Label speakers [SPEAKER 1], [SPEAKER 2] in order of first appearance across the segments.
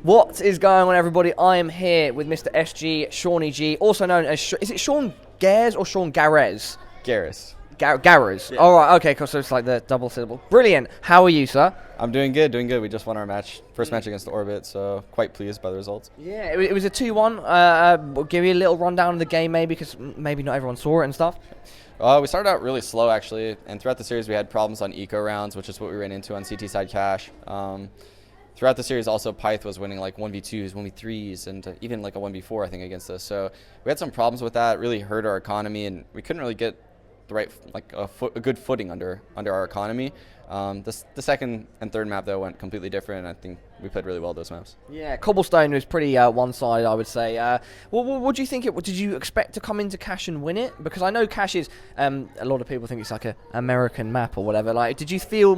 [SPEAKER 1] What is going on, everybody? I am here with Mr. SG, Shawnee G, also known as... Is it Seangares or Seangares?
[SPEAKER 2] Gares.
[SPEAKER 1] Gares.
[SPEAKER 2] Yeah.
[SPEAKER 1] All right, okay, because it's like the double syllable. Brilliant. How are you, sir?
[SPEAKER 2] I'm doing good, We just won our first match against the Orbit, so quite pleased by the results.
[SPEAKER 1] Yeah, it was a 2-1. We'll give you a little rundown of the game, maybe, because maybe not everyone saw it and stuff.
[SPEAKER 2] We started out really slow, actually, and throughout the series we had problems on eco rounds, which is what we ran into on CT side cache. Throughout the series, also, Pyth was winning like 1v2s, 1v3s, and even like a 1v4, I think, against us. So we had some problems with that, really hurt our economy, and we couldn't really get the right, like a good footing under our economy. The second and third map, though, went completely different, and I think we played really well those maps.
[SPEAKER 1] Yeah, Cobblestone was pretty one-sided, I would say. What do you think? Did you expect to come into Cache and win it? Because I know Cache is, a lot of people think it's like an American map or whatever. Like, did you feel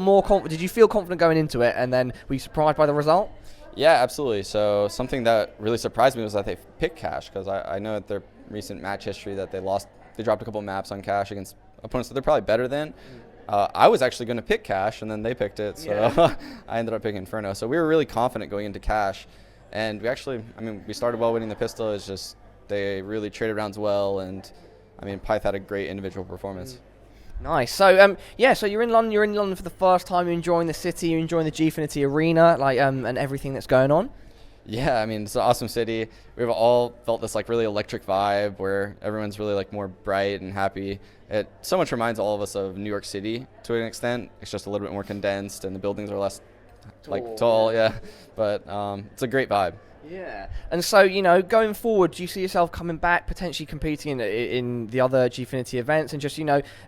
[SPEAKER 1] did you feel confident going into it, and then were you surprised by the result?
[SPEAKER 2] Yeah, absolutely. So something that really surprised me was that they picked Cache, because I know at their recent match history that they dropped a couple maps on Cache against opponents that they're probably better than. I was actually going to pick Cache, and then they picked it, so yeah. I ended up picking Inferno. So we were really confident going into Cache, and we started well winning the pistol. It's just they really traded rounds well, and Pyth had a great individual performance.
[SPEAKER 1] Nice. So so you're in London. You're in London for the first time. You're enjoying the city. You're enjoying the Gfinity arena, and everything that's going on.
[SPEAKER 2] Yeah, it's an awesome city. We've all felt this like really electric vibe where everyone's really like more bright and happy. It so much reminds all of us of New York City to an extent. It's just a little bit more condensed and the buildings are less tall, yeah. But it's a great vibe.
[SPEAKER 1] Yeah, and so, going forward, do you see yourself coming back, potentially competing in the other Gfinity events, and just,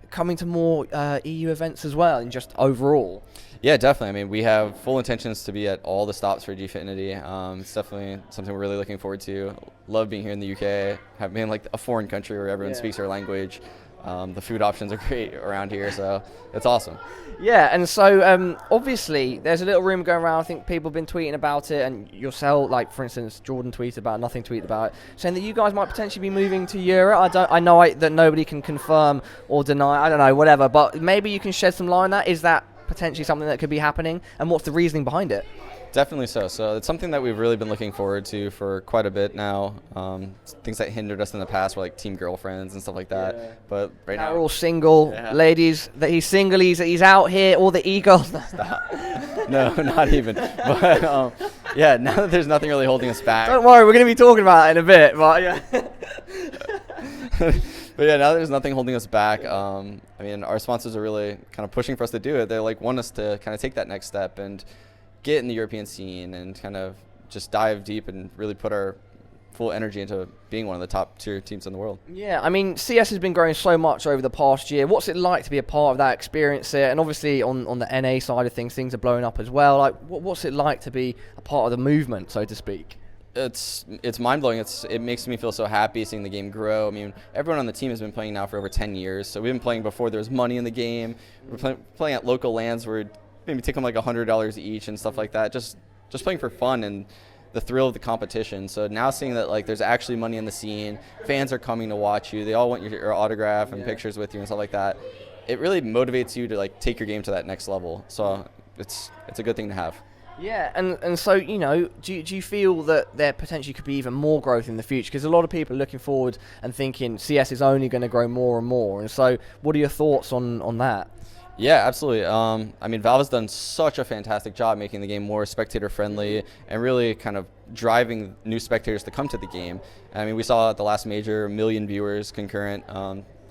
[SPEAKER 1] coming to more EU events as well, and just overall?
[SPEAKER 2] Yeah, definitely. We have full intentions to be at all the stops for Gfinity. It's definitely something we're really looking forward to. Love being here in the UK, being like a foreign country where everyone speaks our language. The food options are great around here, so it's awesome.
[SPEAKER 1] Yeah, and so obviously there's a little rumor going around. I think people have been tweeting about it, and yourself, like for instance, Jordan tweeted about it, Nothing tweeted about it, saying that you guys might potentially be moving to Europe. I know that nobody can confirm or deny. I don't know, whatever. But maybe you can shed some light on that. Is that potentially something that could be happening, and what's the reasoning behind it?
[SPEAKER 2] Definitely so. So it's something that we've really been looking forward to for quite a bit now. Things that hindered us in the past were like team girlfriends and stuff like that. Yeah. But right now
[SPEAKER 1] we're all single, ladies. That he's single. He's out here. All the e-girls.
[SPEAKER 2] Stop. No, not even. But now that there's nothing really holding us back.
[SPEAKER 1] Don't worry, we're going to be talking about that in a bit. But yeah.
[SPEAKER 2] But yeah, now there's nothing holding us back. Our sponsors are really kind of pushing for us to do it. They want us to kind of take that next step and get in the European scene and kind of just dive deep and really put our full energy into being one of the top tier teams in the world. Yeah,
[SPEAKER 1] CS has been growing so much over the past year. What's it like to be a part of that experience here? And obviously on the NA side of things are blowing up as well. Like, what's it like to be a part of the movement, so to speak?
[SPEAKER 2] It's mind-blowing. It makes me feel so happy seeing the game grow. Everyone on the team has been playing now for over 10 years. So we've been playing before there was money in the game. We're playing at local LANs where maybe take them like $100 each and stuff like that. Just playing for fun and the thrill of the competition. So now seeing that like there's actually money in the scene, fans are coming to watch you. They all want your autograph and pictures with you and stuff like that. It really motivates you to like take your game to that next level. So it's a good thing to have.
[SPEAKER 1] Yeah, and so, do you feel that there potentially could be even more growth in the future? Because a lot of people are looking forward and thinking CS is only going to grow more and more. And so what are your thoughts on that?
[SPEAKER 2] Yeah, absolutely. Valve has done such a fantastic job making the game more spectator-friendly and really kind of driving new spectators to come to the game. We saw at the last major 1 million viewers concurrent.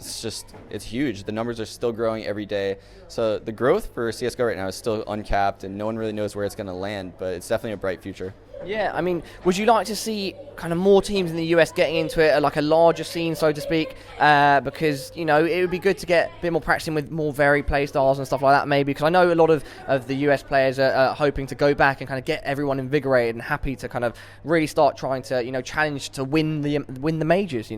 [SPEAKER 2] It's huge. The numbers are still growing every day. So the growth for CSGO right now is still uncapped, and no one really knows where it's going to land, but it's definitely a bright future.
[SPEAKER 1] Yeah, would you like to see kind of more teams in the US getting into it, like a larger scene, so to speak? Because, it would be good to get a bit more practicing with more varied play styles and stuff like that, maybe. Because I know a lot of the US players are hoping to go back and kind of get everyone invigorated and happy to kind of really start trying to, challenge to win the majors,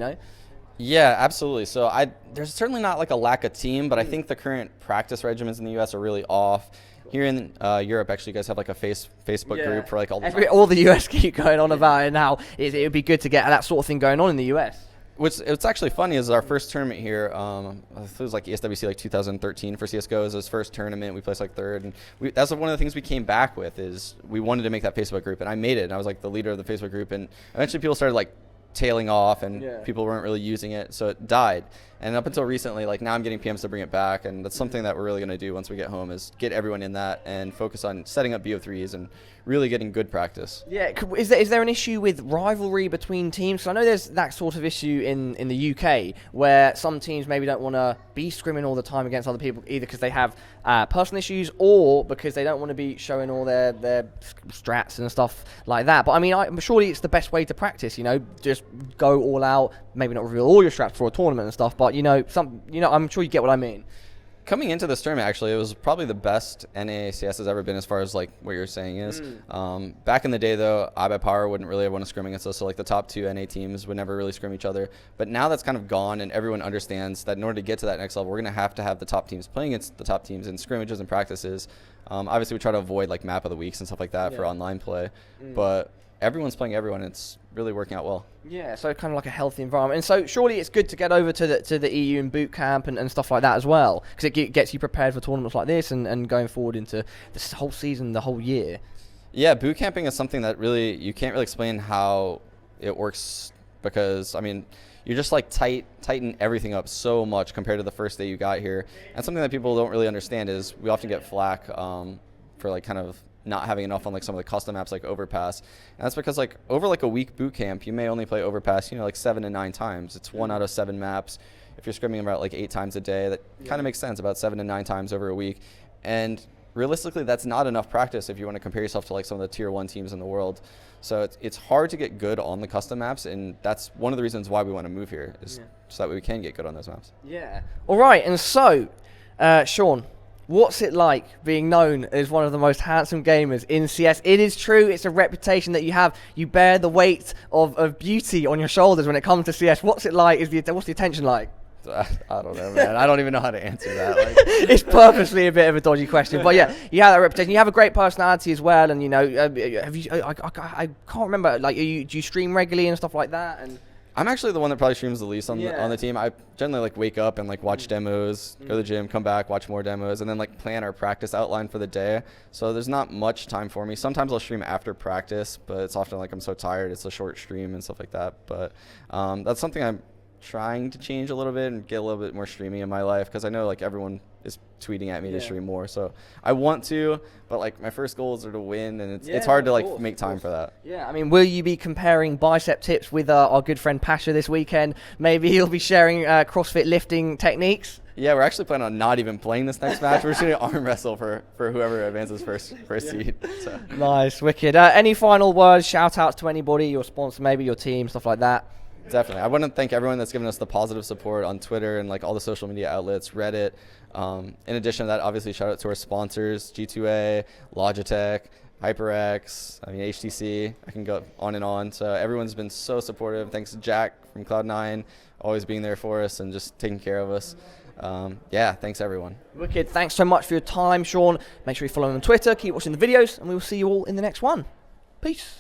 [SPEAKER 2] Yeah, absolutely. So there's certainly not like a lack of team, but I think the current practice regimens in the US are really off. Here in Europe, actually, you guys have like a Facebook group for like all the
[SPEAKER 1] all the US keep going on about it now. It would be good to get that sort of thing going on in the US.
[SPEAKER 2] What's actually funny is our first tournament here. It was like ESWC like 2013 for CSGO. It was his first tournament. We placed like third, and that's one of the things we came back with is we wanted to make that Facebook group, and I made it. And I was like the leader of the Facebook group, and eventually people started like tailing off, and people weren't really using it, so it died. And up until recently, like now I'm getting PMs to bring it back, and that's something that we're really going to do once we get home is get everyone in that and focus on setting up BO3s and really getting good practice.
[SPEAKER 1] Yeah, is there an issue with rivalry between teams? 'Cause I know there's that sort of issue in the UK where some teams maybe don't want to be scrimming all the time against other people, either because they have personal issues or because they don't want to be showing all their strats and stuff like that. But I mean, surely it's the best way to practice. You know, just go all out. Maybe not reveal all your strats for a tournament and stuff, but I'm sure you get what I mean.
[SPEAKER 2] Coming into this tournament, actually, it was probably the best NACS has ever been as far as like what you're saying is. Back in the day, though, iBuyPower wouldn't really want to scrim against us, so like the top 2 NA teams would never really scrim each other. But now that's kind of gone, and everyone understands that in order to get to that next level, we're going to have the top teams playing against the top teams in scrimmages and practices. Obviously, we try to avoid like map of the weeks and stuff like that for online play, but everyone's playing everyone. It's really working out well.
[SPEAKER 1] Yeah, so kind of like a healthy environment. And so surely it's good to get over to the EU and boot camp and stuff like that as well, because it gets you prepared for tournaments like this and going forward into this whole season, the whole year.
[SPEAKER 2] Yeah, boot camping is something that really you can't really explain how it works, because I mean you're just like tighten everything up so much compared to the first day you got here. And something that people don't really understand is we often get flack for like kind of not having enough on like some of the custom maps like Overpass, and that's because like over like a week boot camp you may only play Overpass like 7 to 9 times. It's 1 out of 7 maps. If you're scrimming about like 8 times a day, that kind of makes sense, about 7 to 9 times over a week. And realistically that's not enough practice if you want to compare yourself to like some of the tier 1 teams in the world. So it's hard to get good on the custom maps, and that's one of the reasons why we want to move here, is so that we can get good on those maps. Yeah.
[SPEAKER 1] All right, and so Sean, what's it like being known as one of the most handsome gamers in CS? It is true, it's a reputation that you have. You bear the weight of beauty on your shoulders when it comes to CS. What's it like? What's the attention like?
[SPEAKER 2] I don't know, man. I don't even know how to answer that. Like,
[SPEAKER 1] it's purposely a bit of a dodgy question, but yeah, you have that reputation. You have a great personality as well, and have you? I can't remember. Like, do you stream regularly and stuff like that? And
[SPEAKER 2] I'm actually the one that probably streams the least on the team. I generally like wake up and like watch demos, go to the gym, come back, watch more demos, and then like plan our practice outline for the day. So there's not much time for me. Sometimes I'll stream after practice, but it's often like I'm so tired, it's a short stream and stuff like that. But that's something I'm trying to change a little bit and get a little bit more streaming in my life, because I know like everyone is tweeting at me to stream more, so I want to, but like my first goals are to win, and it's hard to like make time for that.
[SPEAKER 1] Yeah, I mean, will you be comparing bicep tips with our good friend Pasha this weekend? Maybe he'll be sharing CrossFit lifting techniques.
[SPEAKER 2] Yeah, we're actually planning on not even playing this next match. We're just going to arm wrestle for whoever advances first seed. So.
[SPEAKER 1] Nice, wicked. Any final words, shout outs to anybody, your sponsor, maybe your team, stuff like that?
[SPEAKER 2] Definitely. I want to thank everyone that's given us the positive support on Twitter and like all the social media outlets, Reddit. In addition to that, obviously shout out to our sponsors, G2A, Logitech, HyperX, HTC. I can go on and on. So everyone's been so supportive. Thanks to Jack from Cloud9, always being there for us and just taking care of us. Thanks everyone.
[SPEAKER 1] Wicked. Thanks so much for your time, Sean. Make sure you follow him on Twitter, keep watching the videos, and we will see you all in the next one. Peace.